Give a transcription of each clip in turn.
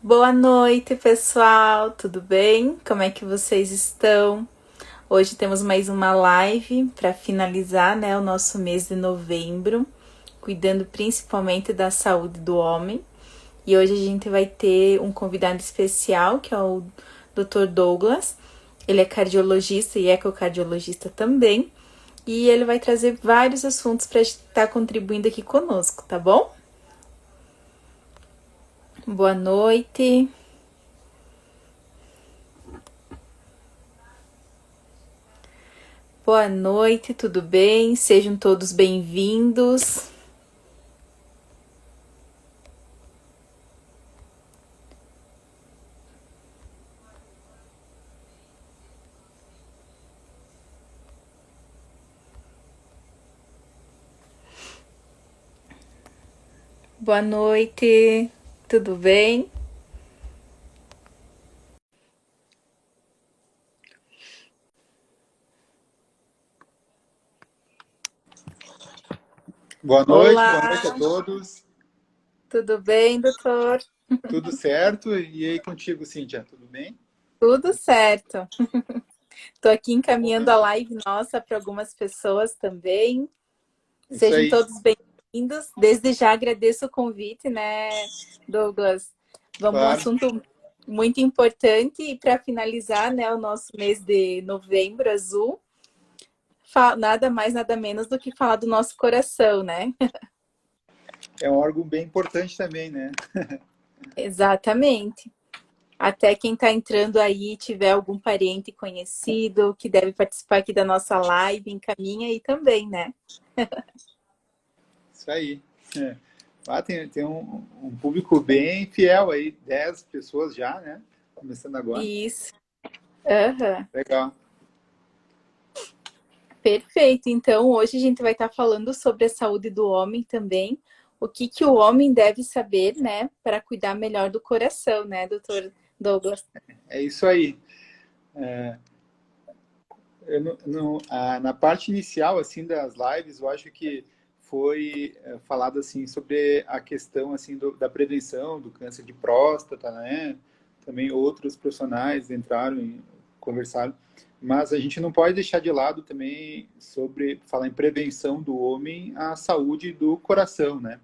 Boa noite, pessoal. Tudo bem? Como é que vocês estão? Hoje temos mais uma live para finalizar, né, o nosso mês de novembro, cuidando principalmente da saúde do homem. E hoje a gente vai ter um convidado especial, que é o Dr. Douglas. Ele é cardiologista e ecocardiologista também. E ele vai trazer vários assuntos para estar contribuindo aqui conosco, tá bom? Boa noite. Boa noite, tudo bem? Sejam todos bem-vindos. Boa noite, tudo bem? Boa Olá, noite a todos. tudo bem, doutor? Tudo certo? E aí contigo, Cíntia, tudo bem? Tudo certo. Estou aqui encaminhando Boa. a live nossa para algumas pessoas também. Isso Sejam aí, todos bem-vindos. Desde já agradeço o convite, né, Douglas? Vamos um claro. assunto muito importante e para finalizar, né, o nosso mês de novembro azul, nada mais, nada menos do que falar do nosso coração, né? É um órgão bem importante também, né? Exatamente. Até quem está entrando aí, tiver algum parente conhecido que deve participar aqui da nossa live, encaminha aí também, né? Isso aí. É. Tem um público bem fiel aí, 10 pessoas já, né? Começando agora. Isso. Aham. Legal. Perfeito. Então, hoje a gente vai estar falando sobre a saúde do homem também. O que que o homem deve saber, né, para cuidar melhor do coração, né, doutor Douglas? É isso aí. Na parte inicial assim das lives, eu acho que foi falado assim sobre a questão assim da prevenção do câncer de próstata, né? Também outros profissionais entraram e conversaram, mas a gente não pode deixar de lado também sobre falar em prevenção do homem a saúde do coração, né?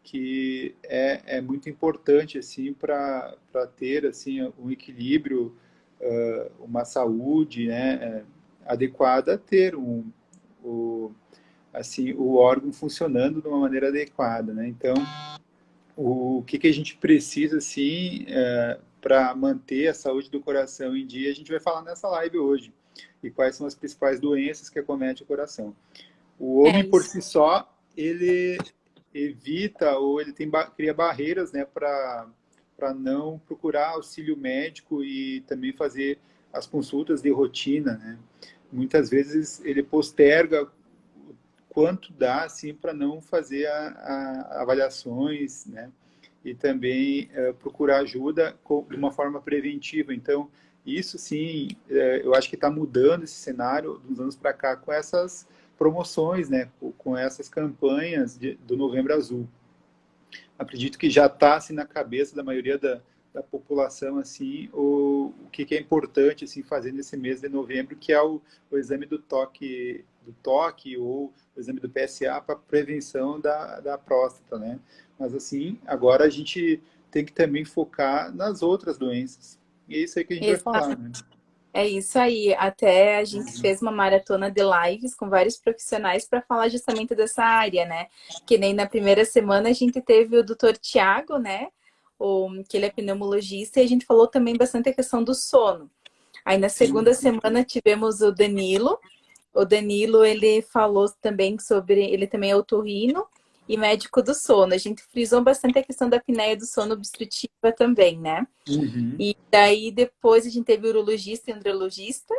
Que é muito importante assim para ter assim um equilíbrio, uma saúde, né, adequada, ter o, assim, o órgão funcionando de uma maneira adequada, né? Então, o que a gente precisa, assim, para manter a saúde do coração em dia, a gente vai falar nessa live hoje. E quais são as principais doenças que acometem o coração. O É homem, por isso. si só, ele evita ou ele cria barreiras, né, para não procurar auxílio médico e também fazer as consultas de rotina, né? Muitas vezes ele posterga quanto dá, assim, para não fazer avaliações, né? E também procurar ajuda de uma forma preventiva. Então, isso sim, eu acho que está mudando esse cenário dos anos para cá com essas promoções, né? Com essas campanhas do Novembro Azul. Acredito que já está assim na cabeça da maioria da população assim o que é importante assim fazer nesse mês de novembro, que é o exame do toque ou o exame do PSA para prevenção da próstata, né? Mas assim, agora a gente tem que também focar nas outras doenças. E é isso aí que a gente vai falar, né? É isso aí. Até a gente fez uma maratona de lives com vários profissionais para falar justamente dessa área, né? Que nem na primeira semana a gente teve o doutor Tiago, né? Que ele é pneumologista, e a gente falou também bastante a questão do sono. Aí na Sim, segunda semana tivemos o Danilo. O Danilo, ele falou também sobre, ele também é otorrino e médico do sono. A gente frisou bastante a questão da apneia do sono obstrutiva também, né? uhum. E daí depois a gente teve urologista e andrologista.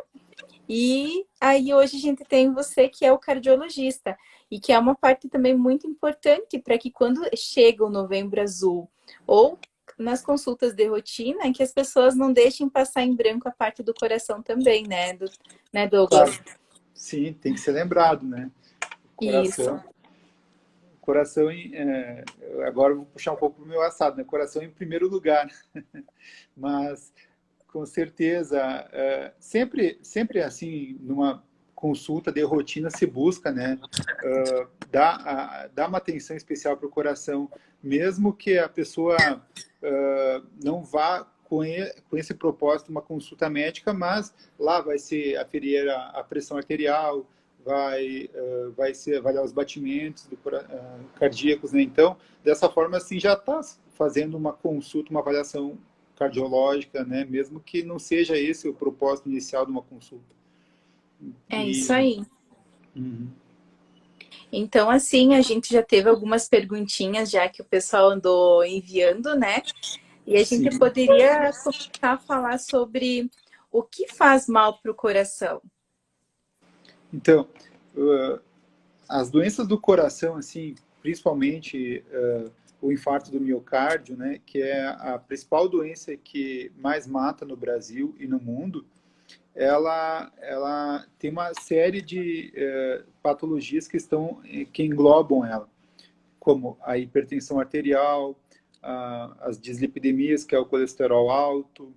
E aí hoje a gente tem você que é o cardiologista e que é uma parte também muito importante para que quando chega o Novembro Azul ou nas consultas de rotina, que as pessoas não deixem passar em branco a parte do coração também, né, Claro, Douglas? sim, tem que ser lembrado, né? O Isso. coração coração, agora eu vou puxar um pouco para o meu assado, né? Coração em primeiro lugar. Mas, com certeza, sempre assim, numa consulta de rotina, se busca, né? Dar uma atenção especial para o coração, mesmo que a pessoa não vá com esse propósito uma consulta médica, mas lá vai ser aferir a pressão arterial, vai ser avaliar os batimentos cardíacos, né? Então, dessa forma, assim, já está fazendo uma consulta, uma avaliação cardiológica, né? Mesmo que não seja esse o propósito inicial de uma consulta. É isso aí. Uhum. Então, assim, a gente já teve algumas perguntinhas já que o pessoal andou enviando, né? E a gente Sim. poderia começar a falar sobre o que faz mal para o coração. Então, as doenças do coração, assim, principalmente o infarto do miocárdio, né, que é a principal doença que mais mata no Brasil e no mundo, ela tem uma série de patologias que englobam ela, como a hipertensão arterial, as dislipidemias, que é o colesterol alto,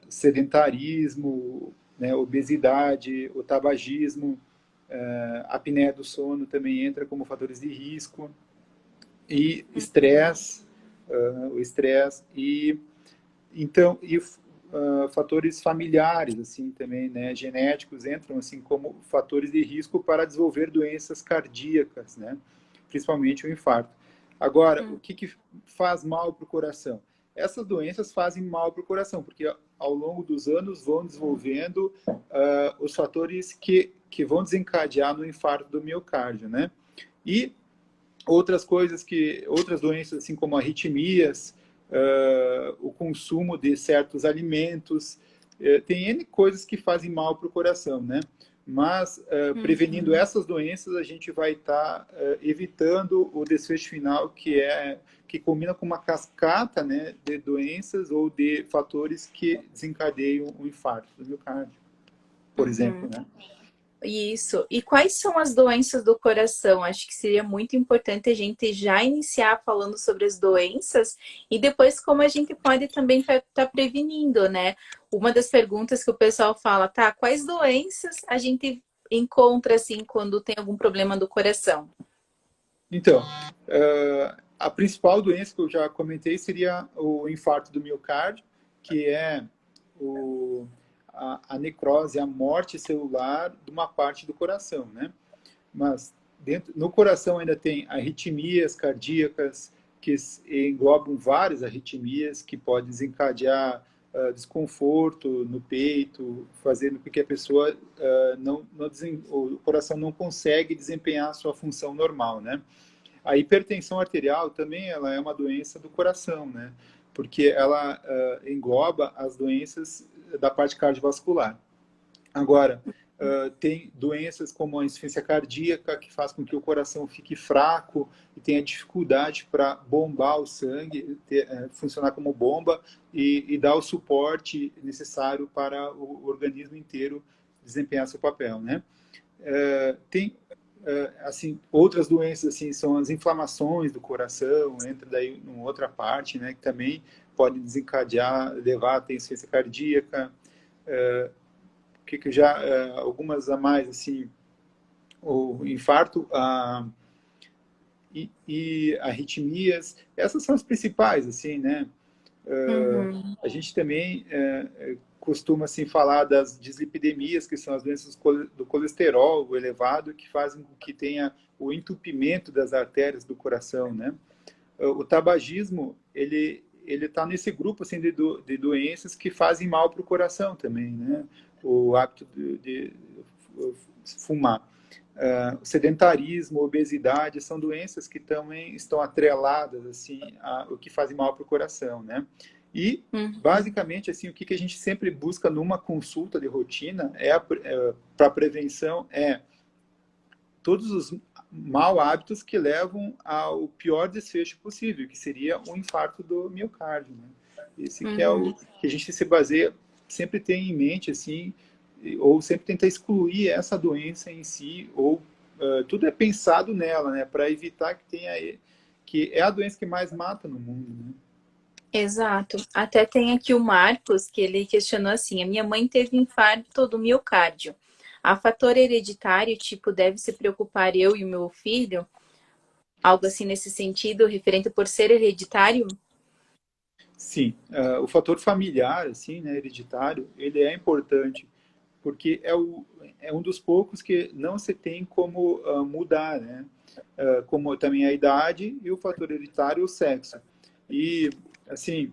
sedentarismo, né, obesidade, o tabagismo, a apneia do sono também entra como fatores de risco, e estresse, o estresse, então, fatores familiares, assim, também, né, genéticos, entram, assim, como fatores de risco para desenvolver doenças cardíacas, né, principalmente o infarto. Agora, o que faz mal para o coração? Essas doenças fazem mal para o coração, porque ao longo dos anos vão desenvolvendo os fatores que vão desencadear no infarto do miocárdio, né? E outras doenças, assim como arritmias, o consumo de certos alimentos, tem N coisas que fazem mal para o coração, né? Mas, prevenindo essas doenças, a gente vai estar evitando o desfecho final, que combina com uma cascata, né, de doenças ou de fatores que desencadeiam o infarto do miocárdio, por exemplo, né? Isso. E quais são as doenças do coração? Acho que seria muito importante a gente já iniciar falando sobre as doenças e depois como a gente pode também estar prevenindo, né? Uma das perguntas que o pessoal fala, tá, quais doenças a gente encontra assim quando tem algum problema do coração? Então, a principal doença que eu já comentei seria o infarto do miocárdio, que é a necrose, a morte celular de uma parte do coração, né? Mas no coração ainda tem arritmias cardíacas, que englobam várias arritmias, que podem desencadear desconforto no peito, fazendo com que a pessoa o coração não consegue desempenhar a sua função normal, né? A hipertensão arterial também ela é uma doença do coração, né? Porque ela engloba as doenças da parte cardiovascular. Agora, tem doenças como a insuficiência cardíaca, que faz com que o coração fique fraco e tenha dificuldade para bombar o sangue, funcionar como bomba e dar o suporte necessário para o organismo inteiro desempenhar seu papel, né? Tem assim, outras doenças assim são as inflamações do coração, entra daí em outra parte, né, que também podem desencadear, levar a ter insuficiência cardíaca, que já algumas a mais assim, o infarto, e arritmias, essas são as principais, assim, né? A gente também costuma assim falar das dislipidemias, que são as doenças do colesterol elevado, que fazem com que tenha o entupimento das artérias do coração, né? O tabagismo, ele está nesse grupo assim de doenças que fazem mal para o coração também, né? O hábito de fumar. O sedentarismo, obesidade, são doenças que também estão atreladas assim o que fazem mal para o coração, né? E basicamente assim o que a gente sempre busca numa consulta de rotina para prevenção todos os mau hábitos que levam ao pior desfecho possível, que seria um infarto do miocárdio, né? Esse que é o que a gente se baseia, sempre tem em mente assim, ou sempre tenta excluir essa doença em si, ou tudo é pensado nela, né? Para evitar que tenha... Que é a doença que mais mata no mundo, né? Exato. Até tem aqui o Marcos, que ele questionou assim: a minha mãe teve infarto do miocárdio. Há fator hereditário, tipo, deve se preocupar eu e o meu filho? Algo assim nesse sentido, referente por ser hereditário? Sim, o fator familiar, assim, né, hereditário, ele é importante, porque é um dos poucos que não se tem como mudar, né? Como também a idade e o fator hereditário, o sexo. E, assim,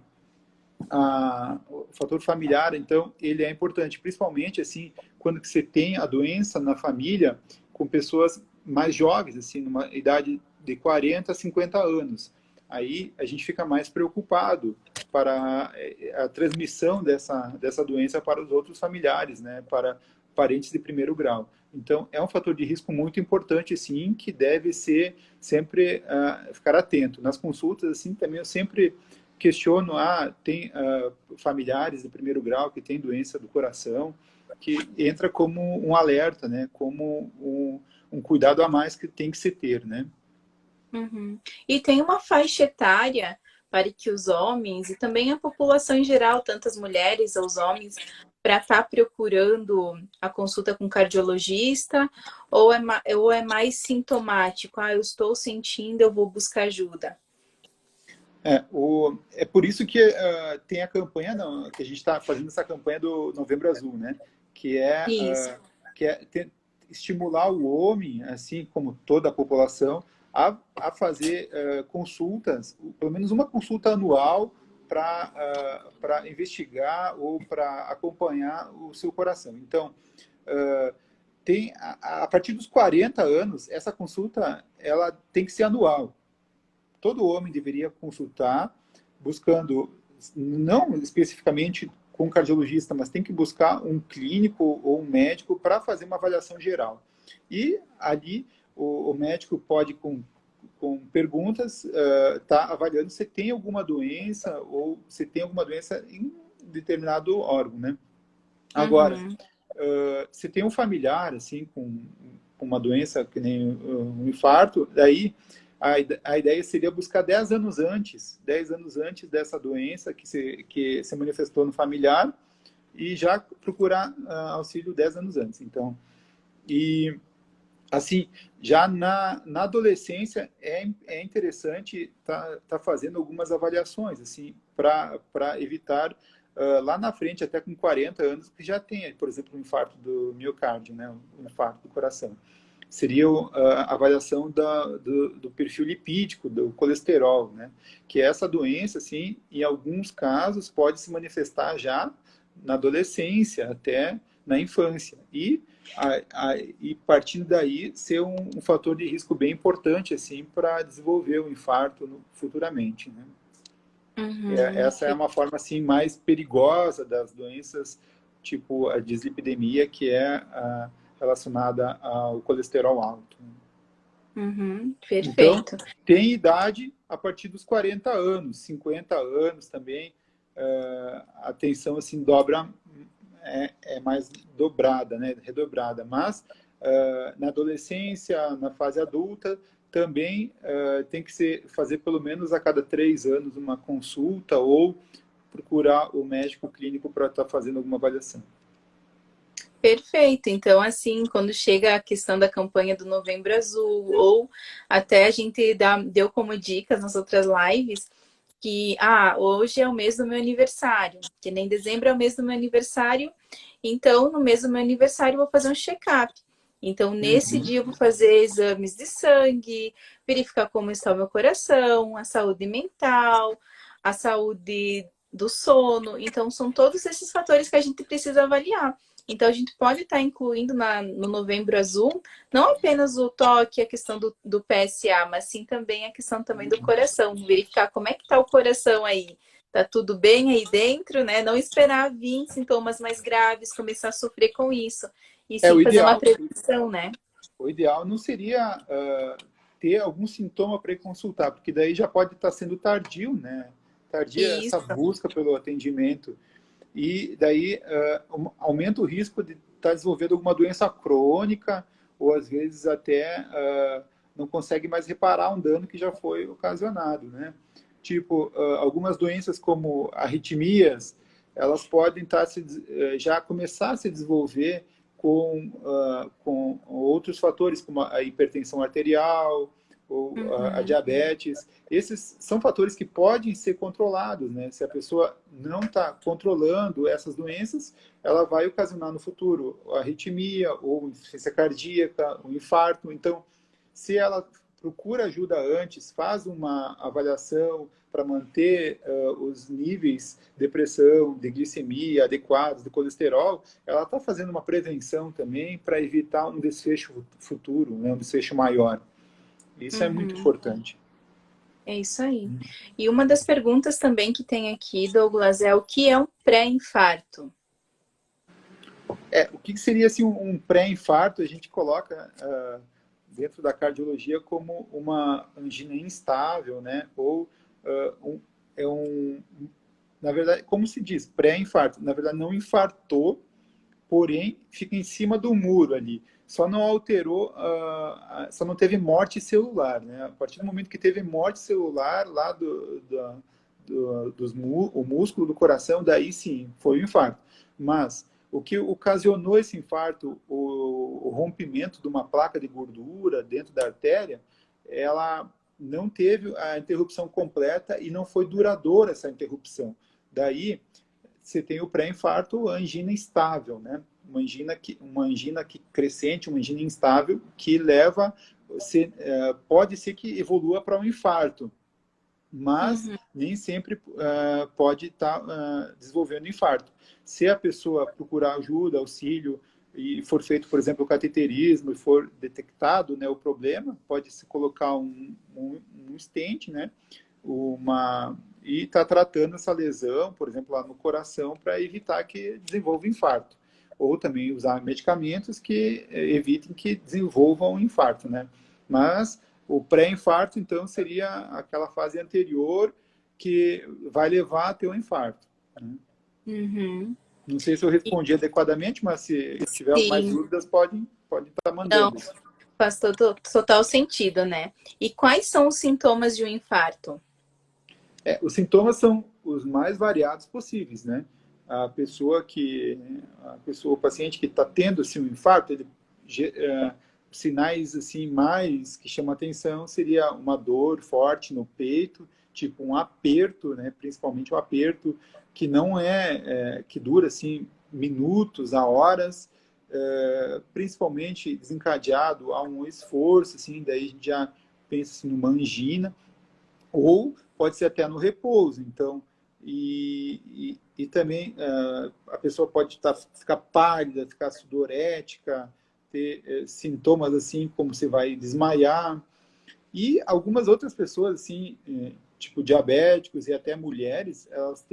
o fator familiar, então, ele é importante, principalmente, assim, quando que você tem a doença na família com pessoas mais jovens, assim, numa idade de 40 a 50 anos. Aí a gente fica mais preocupado para a transmissão dessa doença para os outros familiares, né, para parentes de primeiro grau. Então, é um fator de risco muito importante, sim, que deve ser sempre ficar atento. Nas consultas, assim, também eu sempre questiono, tem familiares de primeiro grau que têm doença do coração, que entra como um alerta, né, como um cuidado a mais que tem que se ter, né. Uhum. E tem uma faixa etária para que os homens e também a população em geral, tanto as mulheres ou os homens, para estar procurando a consulta com cardiologista, ou é mais sintomático? Eu estou sentindo, eu vou buscar ajuda. É por isso que tem a campanha, não, que a gente está fazendo essa campanha do Novembro Azul, né, que é, Isso. estimular o homem, assim como toda a população, a fazer consultas, pelo menos uma consulta anual para investigar ou para acompanhar o seu coração. Então, a partir dos 40 anos, essa consulta ela tem que ser anual. Todo homem deveria consultar, buscando, não especificamente com um cardiologista, mas tem que buscar um clínico ou um médico para fazer uma avaliação geral. E ali o médico pode, com perguntas, tá avaliando se tem alguma doença ou se tem alguma doença em determinado órgão, né? Agora, Uhum. se tem um familiar, assim, com uma doença que nem um infarto, daí a ideia seria buscar 10 anos antes dessa doença que se manifestou no familiar e já procurar auxílio 10 anos antes. Então, e assim, já na adolescência é interessante tá fazendo algumas avaliações, assim, para evitar lá na frente, até com 40 anos, que já tenha, por exemplo, um infarto do miocárdio, né, um infarto do coração. Seria a avaliação do perfil lipídico, do colesterol, né, que essa doença, assim, em alguns casos, pode se manifestar já na adolescência, até na infância. E partindo daí ser um fator de risco bem importante assim para desenvolver o infarto futuramente, né? Uhum. Essa é uma forma assim mais perigosa das doenças tipo a dislipidemia, que é relacionada ao colesterol alto. Uhum. Então, Perfeito. tem idade a partir dos 40 anos, 50 anos também, a tensão assim dobra, é mais dobrada, né, redobrada. Mas na adolescência, na fase adulta, também tem que fazer pelo menos a cada 3 anos uma consulta ou procurar o médico clínico para estar fazendo alguma avaliação. Perfeito. Então, assim, quando chega a questão da campanha do Novembro Azul, ou até a gente deu como dicas nas outras lives, que hoje é o mês do meu aniversário, que nem dezembro é o mês do meu aniversário, então no mês do meu aniversário eu vou fazer um check-up. Então, nesse Uhum. dia eu vou fazer exames de sangue, verificar como está o meu coração, a saúde mental, a saúde do sono. Então, são todos esses fatores que a gente precisa avaliar. Então, a gente pode estar incluindo no Novembro Azul não apenas o toque, a questão do PSA, mas sim também a questão também do coração. Verificar como é que está o coração aí. Tá tudo bem aí dentro, né? Não esperar vir sintomas mais graves, começar a sofrer com isso. E É sim o fazer uma ideal. prevenção, né? O ideal não seria ter algum sintoma para ir consultar, porque daí já pode estar sendo tardio, né? Tardia essa Isso. busca pelo atendimento. E daí aumenta o risco de estar desenvolvendo alguma doença crônica ou às vezes até não consegue mais reparar um dano que já foi ocasionado, né? Tipo, algumas doenças como arritmias, elas podem já começar a se desenvolver com outros fatores, como a hipertensão arterial ou a Uhum. diabetes. Esses são fatores que podem ser controlados, né? Se a pessoa não está controlando essas doenças, ela vai ocasionar no futuro a arritmia ou insuficiência cardíaca, um infarto. Então, se ela procura ajuda antes, faz uma avaliação para manter os níveis de pressão, de glicemia adequados, de colesterol, ela está fazendo uma prevenção também para evitar um desfecho futuro, né, um desfecho maior. Isso é muito Uhum. importante. É isso aí. E uma das perguntas também que tem aqui, Douglas, é o que é um pré-infarto? O que seria assim, um pré-infarto? A gente coloca dentro da cardiologia como uma angina instável, né? Ou é na verdade, como se diz, pré-infarto. Na verdade, não infartou, porém fica em cima do muro ali. Só não alterou, só não teve morte celular, né? A partir do momento que teve morte celular lá o músculo do coração, daí sim, foi um infarto. Mas o que ocasionou esse infarto, o rompimento de uma placa de gordura dentro da artéria, ela não teve a interrupção completa e não foi duradoura essa interrupção. Daí você tem o pré-infarto, a angina instável, né? Uma angina que crescente, uma angina instável, que leva, pode ser que evolua para um infarto, mas Uhum. nem sempre pode estar desenvolvendo infarto. Se a pessoa procurar ajuda, auxílio, e for feito, por exemplo, o cateterismo, e for detectado, né, o problema, pode-se colocar um stent, né, e está tratando essa lesão, por exemplo, lá no coração, para evitar que desenvolva infarto. Ou também usar medicamentos que evitem que desenvolvam um infarto, né? Mas o pré-infarto, então, seria aquela fase anterior que vai levar a ter um infarto, né? Uhum. Não sei se eu respondi adequadamente, mas se tiver mais Sim, dúvidas, pode estar não, mandando. faz total sentido, né? E quais são os sintomas de um infarto? Os sintomas são os mais variados possíveis, né? O paciente que está tendo assim, um infarto, sinais assim mais que chamam atenção seria uma dor forte no peito, tipo um aperto, né? Principalmente um aperto que não que dura assim minutos a horas, principalmente desencadeado a um esforço, assim, daí a gente já pensa assim, numa angina ou pode ser até no repouso. Então, e também a pessoa pode ficar pálida, ficar sudorética, ter sintomas assim como você vai desmaiar. E algumas outras pessoas, assim, tipo diabéticos e até mulheres, elas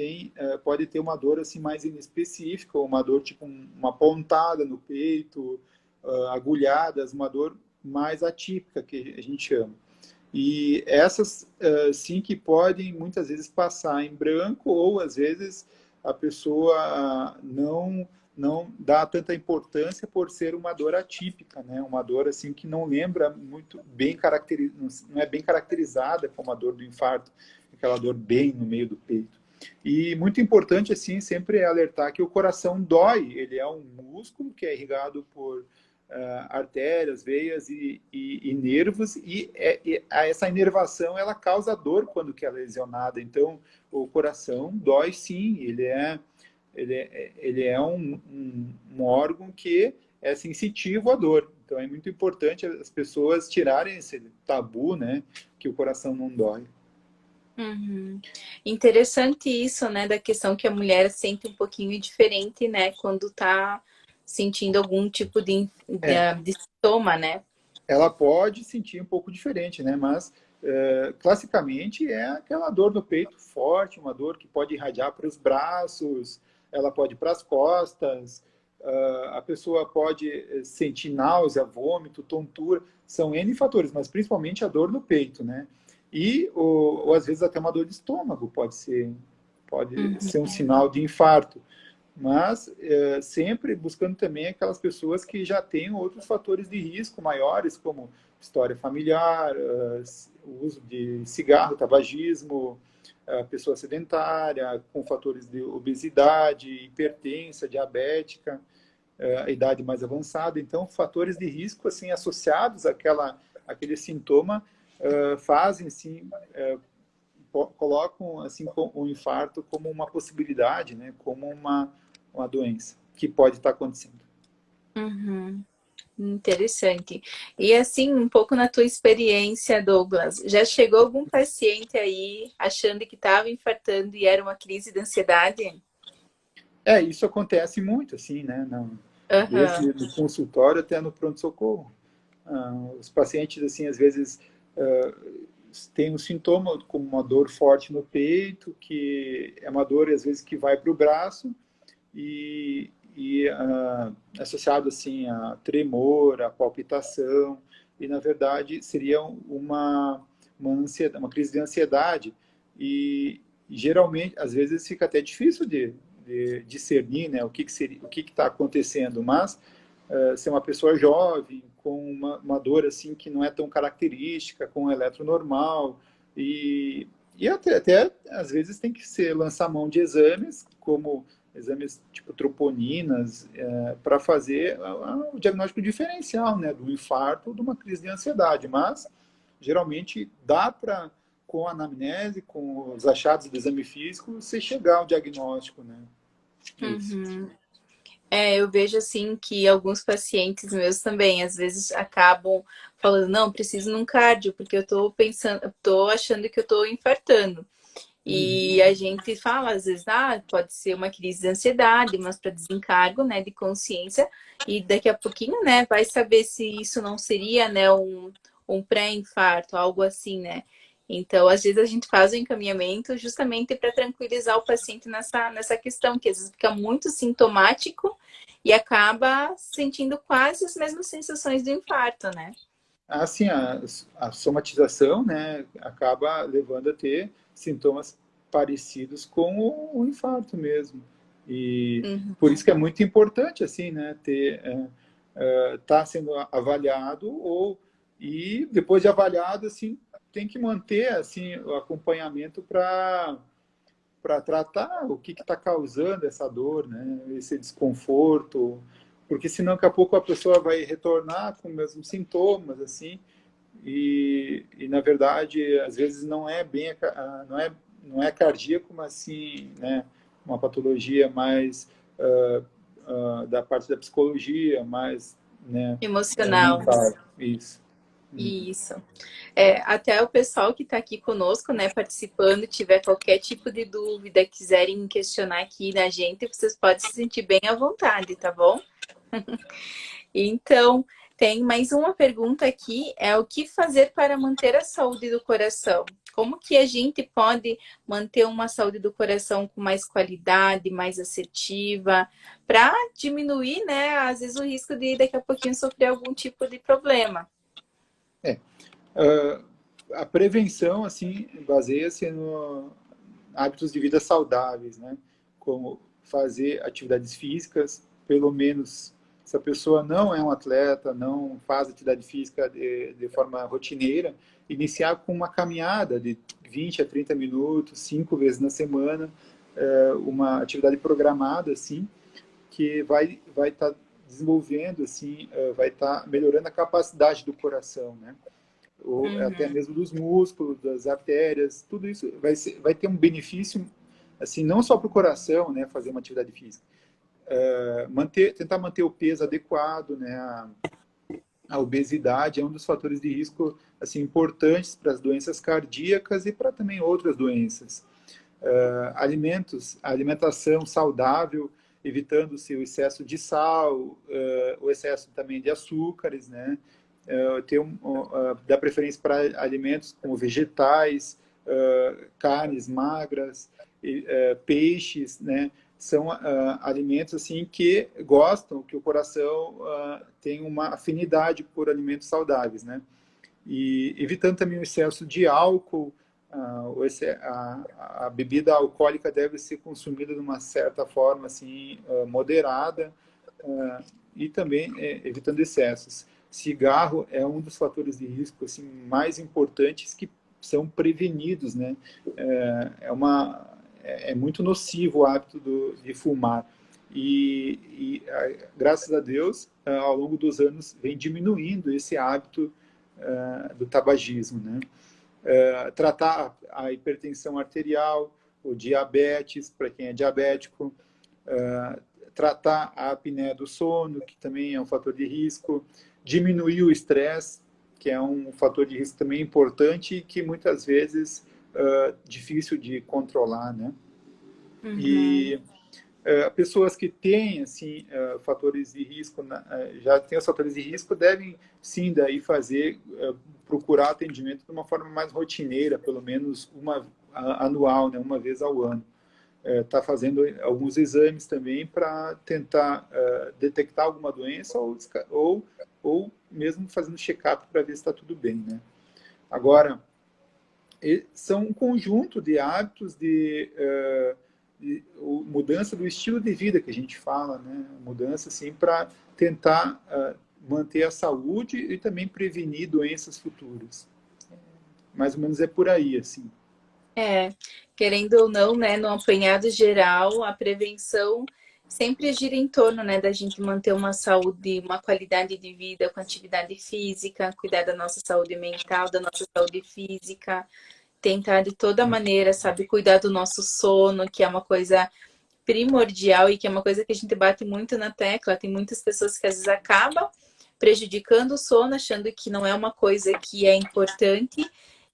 podem ter uma dor assim mais inespecífica, uma dor tipo uma pontada no peito, agulhadas, uma dor mais atípica que a gente chama. E essas, sim, que podem muitas vezes passar em branco ou às vezes a pessoa não dá tanta importância por ser uma dor atípica, né? Uma dor assim que não lembra muito bem não é bem caracterizada como a dor do infarto, aquela dor bem no meio do peito. E muito importante assim sempre é alertar que o coração dói, ele é um músculo que é irrigado por artérias, veias e nervos, essa inervação ela causa dor quando que é lesionada. Então, o coração dói sim, ele é um órgão que é sensitivo à dor. Então, é muito importante as pessoas tirarem esse tabu, né, que o coração não dói. Uhum. Interessante isso, né, da questão que a mulher sente um pouquinho diferente, né, quando tá sentindo algum tipo É, de sintoma, né? ela pode sentir um pouco diferente, né? Mas classicamente é aquela dor no peito forte, uma dor que pode irradiar para os braços, ela pode ir para as costas, a pessoa pode sentir náusea, vômito, tontura, são N fatores, mas principalmente a dor no peito, né? Ou às vezes até uma dor de estômago pode ser um Uhum. sinal de infarto. mas sempre buscando também aquelas pessoas que já têm outros fatores de risco maiores, como história familiar, o uso de cigarro, tabagismo, pessoa sedentária, com fatores de obesidade, hipertensa, diabética, a idade mais avançada. Então, fatores de risco assim associados àquele sintoma fazem, sim, colocam assim o infarto como uma possibilidade, né, como uma doença que pode estar acontecendo. Uhum. Interessante. E assim, um pouco na tua experiência, Douglas, já chegou algum paciente aí achando que estava infartando e era uma crise de ansiedade? Isso acontece muito, assim, né, Aham. desde no consultório até no pronto-socorro. Os pacientes, assim, às vezes têm um sintoma como uma dor forte no peito, que é uma dor, às vezes, que vai para o braço, e associado assim a tremor, a palpitação, e na verdade seria uma crise de ansiedade, e geralmente, às vezes fica até difícil de discernir, né, o que seria, o que está acontecendo, mas ser uma pessoa jovem, com uma dor assim que não é tão característica, com um eletro normal, e até às vezes tem que ser lançar mão de exames, como exames tipo troponinas, para fazer o diagnóstico diferencial, né, do infarto ou de uma crise de ansiedade. Mas, geralmente, dá para, com a anamnese, com os achados do exame físico, você chegar ao diagnóstico, né? Isso. Uhum. Eu vejo assim que alguns pacientes meus também, às vezes, acabam falando, não, preciso num cardio, porque eu tô pensando, eu tô achando que eu tô infartando. E Uhum. a gente fala, às vezes, pode ser uma crise de ansiedade, mas para desencargo, né, de consciência, e daqui a pouquinho, né, vai saber se isso não seria, né, um pré-infarto, algo assim, né? Então, às vezes a gente faz o encaminhamento justamente para tranquilizar o paciente nessa questão, que às vezes fica muito sintomático e acaba sentindo quase as mesmas sensações do infarto, né? Assim, a somatização, né, acaba levando a ter sintomas parecidos com o infarto mesmo. E Uhum. por isso que é muito importante, assim, né, tá sendo avaliado, e depois de avaliado, assim, tem que manter, assim, o acompanhamento para tratar o que está causando essa dor, né? Esse desconforto, porque senão daqui a pouco a pessoa vai retornar com os mesmos sintomas, assim, na verdade às vezes não é bem não é cardíaco, mas sim, né, uma patologia mais da parte da psicologia, mais, né, Emocional. mental, isso. Uhum. Isso. Até o pessoal que está aqui conosco, né, participando, tiver qualquer tipo de dúvida, quiserem questionar aqui na gente, vocês podem se sentir bem à vontade, tá bom? Então, tem mais uma pergunta aqui, é o que fazer para manter a saúde do coração? Como que a gente pode manter uma saúde do coração com mais qualidade, mais assertiva, para diminuir, né, às vezes o risco de daqui a pouquinho sofrer algum tipo de problema? É. Uh, a prevenção, assim, baseia-se no hábitos de vida saudáveis, né? Como fazer atividades físicas, pelo menos se a pessoa não é um atleta, não faz atividade física de forma rotineira, iniciar com uma caminhada de 20 a 30 minutos, 5 vezes na semana, uma atividade programada, assim, que vai estar desenvolvendo, assim, vai estar melhorando a capacidade do coração, né? Ou até Uhum. mesmo dos músculos, das artérias, tudo isso vai ter um benefício, assim, não só para o coração, né, fazer uma atividade física, tentar manter o peso adequado, né, a obesidade é um dos fatores de risco, assim, importantes para as doenças cardíacas e para também outras doenças. A alimentação saudável, evitando-se o excesso de sal, o excesso também de açúcares, né? Dar preferência para alimentos como vegetais, carnes magras, peixes, né? São alimentos assim que gostam, que o coração tem uma afinidade por alimentos saudáveis, né? E evitando também o excesso de álcool, a bebida alcoólica deve ser consumida de uma certa forma assim, moderada, e também evitando excessos. Cigarro é um dos fatores de risco assim, mais importantes que são prevenidos, né? É muito nocivo o hábito de fumar. Graças a Deus, ao longo dos anos, vem diminuindo esse hábito do tabagismo, né? Tratar a hipertensão arterial, o diabetes, para quem é diabético, tratar a apneia do sono, que também é um fator de risco, diminuir o estresse, que é um fator de risco também importante e que muitas vezes difícil de controlar, né? Uhum. E pessoas que têm assim fatores de risco, já têm os fatores de risco, devem sim daí fazer procurar atendimento de uma forma mais rotineira, pelo menos anual, né, uma vez ao ano. Tá fazendo alguns exames também para tentar detectar alguma doença ou mesmo fazendo check-up para ver se está tudo bem, né? Agora, são um conjunto de hábitos de mudança do estilo de vida que a gente fala, né? Mudança assim para tentar manter a saúde e também prevenir doenças futuras. Mais ou menos é por aí, assim. É, querendo ou não, né, no apanhado geral, a prevenção sempre gira em torno, né, da gente manter uma saúde, uma qualidade de vida com atividade física, cuidar da nossa saúde mental, da nossa saúde física, tentar de toda maneira, sabe, cuidar do nosso sono, que é uma coisa primordial e que é uma coisa que a gente bate muito na tecla. Tem muitas pessoas que às vezes acabam prejudicando o sono, achando que não é uma coisa que é importante,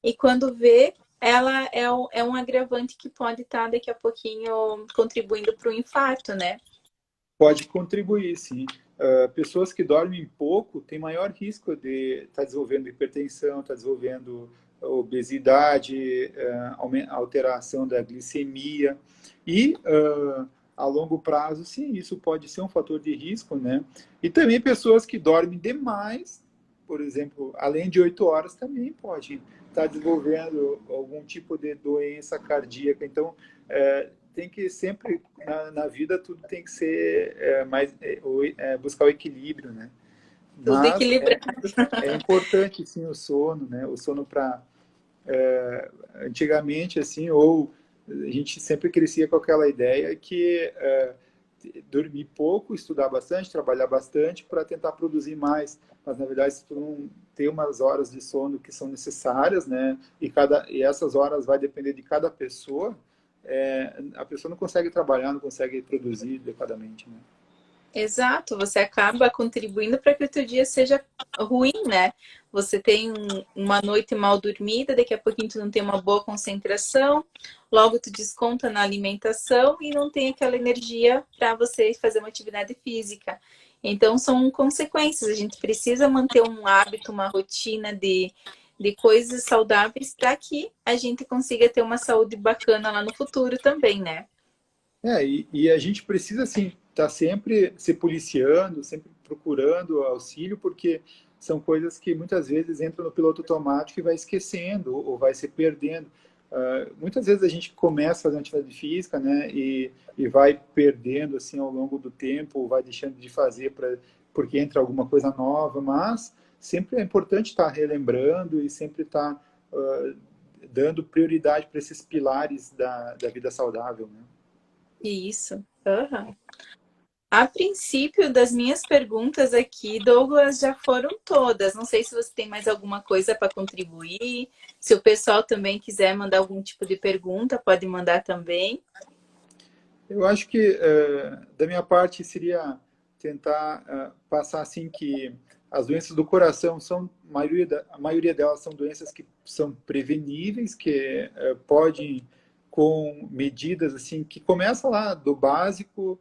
e quando vê, ela é um agravante que pode estar daqui a pouquinho contribuindo para o infarto, né? Pode contribuir, sim. Pessoas que dormem pouco têm maior risco de estar desenvolvendo hipertensão, estar desenvolvendo obesidade, alteração da glicemia. E, a longo prazo, sim, isso pode ser um fator de risco, né? E também pessoas que dormem demais, por exemplo, além de 8 horas, também pode estar desenvolvendo algum tipo de doença cardíaca. Então, tem que sempre na vida tudo tem que ser buscar o equilíbrio, né? Tudo Mas equilibrado. é importante sim o sono, né? O sono para antigamente assim, ou a gente sempre crescia com aquela ideia que dormir pouco, estudar bastante, trabalhar bastante para tentar produzir mais. Mas na verdade, se tu não tem umas horas de sono que são necessárias, né? E essas horas vai depender de cada pessoa. A pessoa não consegue trabalhar, não consegue produzir adequadamente, né? Exato, você acaba contribuindo para que o teu dia seja ruim, né? Você tem uma noite mal dormida, daqui a pouquinho tu não tem uma boa concentração, logo tu desconta na alimentação e não tem aquela energia para você fazer uma atividade física. Então são consequências, a gente precisa manter um hábito, uma rotina de coisas saudáveis para que a gente consiga ter uma saúde bacana lá no futuro também, né? E a gente precisa, assim, estar sempre se policiando, sempre procurando auxílio, porque são coisas que muitas vezes entram no piloto automático e vai esquecendo ou vai se perdendo. Muitas vezes a gente começa a fazer uma atividade física, né, e vai perdendo, assim, ao longo do tempo, vai deixando de fazer porque entra alguma coisa nova, mas sempre é importante estar relembrando e sempre estar dando prioridade para esses pilares da vida saudável, né? Isso. Aham. A princípio, das minhas perguntas aqui, Douglas, já foram todas. Não sei se você tem mais alguma coisa para contribuir. Se o pessoal também quiser mandar algum tipo de pergunta, pode mandar também. Eu acho que, da minha parte, seria tentar passar assim que as doenças do coração são, a maioria delas são doenças que são preveníveis, que podem, com medidas assim, que começa lá do básico,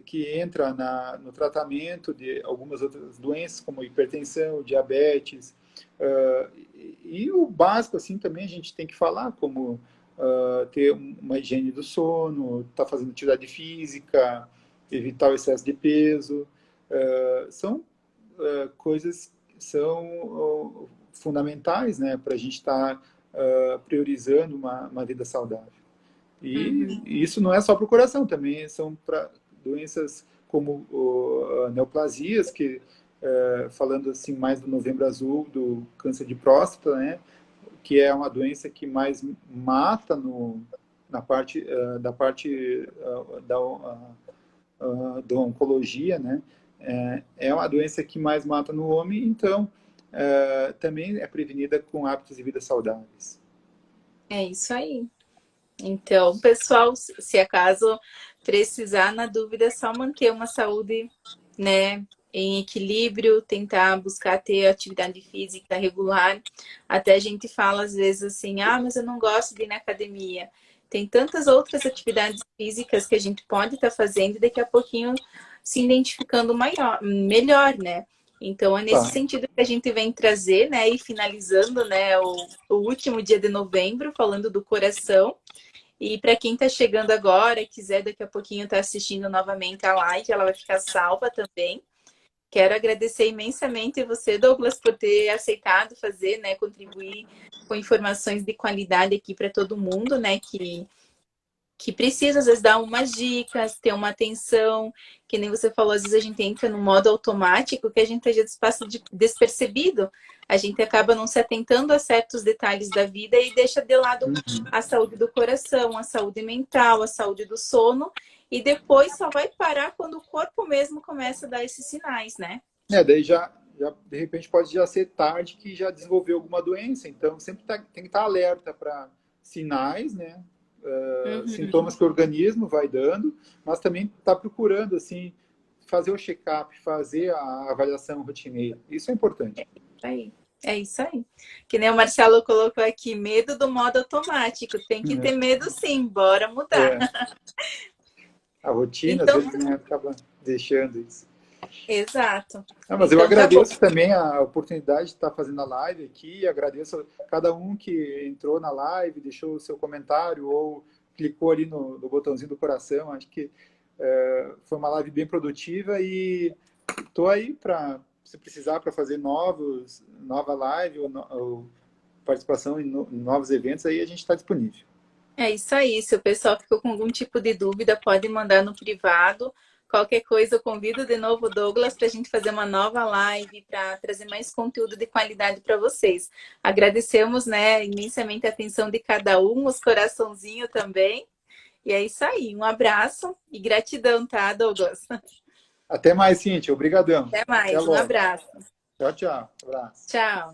que entra no tratamento de algumas outras doenças, como hipertensão, diabetes, e o básico assim também a gente tem que falar, como ter uma higiene do sono, estar tá fazendo atividade física, evitar o excesso de peso. São coisas que são fundamentais, né, para a gente estar priorizando uma vida saudável. Uhum. E isso não é só para o coração, também são para doenças como neoplasias, que falando assim mais do Novembro Azul, do câncer de próstata, né, que é uma doença que mais mata na parte da parte da oncologia, né, é uma doença que mais mata no homem, então também é prevenida com hábitos de vida saudáveis. É isso aí. Então, pessoal, se acaso precisar, na dúvida, é só manter uma saúde, né, em equilíbrio, tentar buscar ter atividade física regular. Até a gente fala às vezes assim, ah, mas eu não gosto de ir na academia. Tem tantas outras atividades físicas que a gente pode estar fazendo e daqui a pouquinho se identificando melhor, né? Então é nesse Tá. sentido que a gente vem trazer, né, e finalizando, né, o último dia de novembro, falando do coração. E para quem está chegando agora, quiser daqui a pouquinho estar assistindo novamente a live, ela vai ficar salva também. Quero agradecer imensamente você, Douglas, por ter aceitado fazer, né, contribuir com informações de qualidade aqui para todo mundo, né, que precisa, às vezes, dar umas dicas, ter uma atenção, que nem você falou, às vezes a gente entra no modo automático, que a gente às vezes passa despercebido, a gente acaba não se atentando a certos detalhes da vida e deixa de lado a saúde do coração, a saúde mental, a saúde do sono, e depois só vai parar quando o corpo mesmo começa a dar esses sinais, né? Daí de repente pode já ser tarde que já desenvolveu alguma doença, então sempre tem que estar alerta para sinais, né? Uhum. Sintomas que o organismo vai dando, mas também está procurando assim fazer o check-up, fazer a avaliação rotineira. Isso é importante. Aí. É isso aí. Que nem o Marcelo colocou aqui, medo do modo automático. Tem que ter medo sim, bora mudar. É, a rotina às Então, vezes né, acaba deixando isso. exato. Mas eu Então tá bom. agradeço também a oportunidade de estar fazendo a live aqui, agradeço a cada um que entrou na live, deixou o seu comentário ou clicou ali no botãozinho do coração. Acho que foi uma live bem produtiva e estou aí para, se precisar, para fazer nova live ou participação em novos eventos, aí a gente está disponível. É isso aí. Se o pessoal ficou com algum tipo de dúvida, pode mandar no privado. Qualquer coisa, eu convido de novo o Douglas para a gente fazer uma nova live para trazer mais conteúdo de qualidade para vocês. Agradecemos, né, imensamente a atenção de cada um, os coraçãozinhos também. E é isso aí. Um abraço e gratidão, tá, Douglas? Até mais, Cíntia. Obrigadão. Até Até mais. Um logo. abraço. Tchau, tchau. Abraço. Tchau.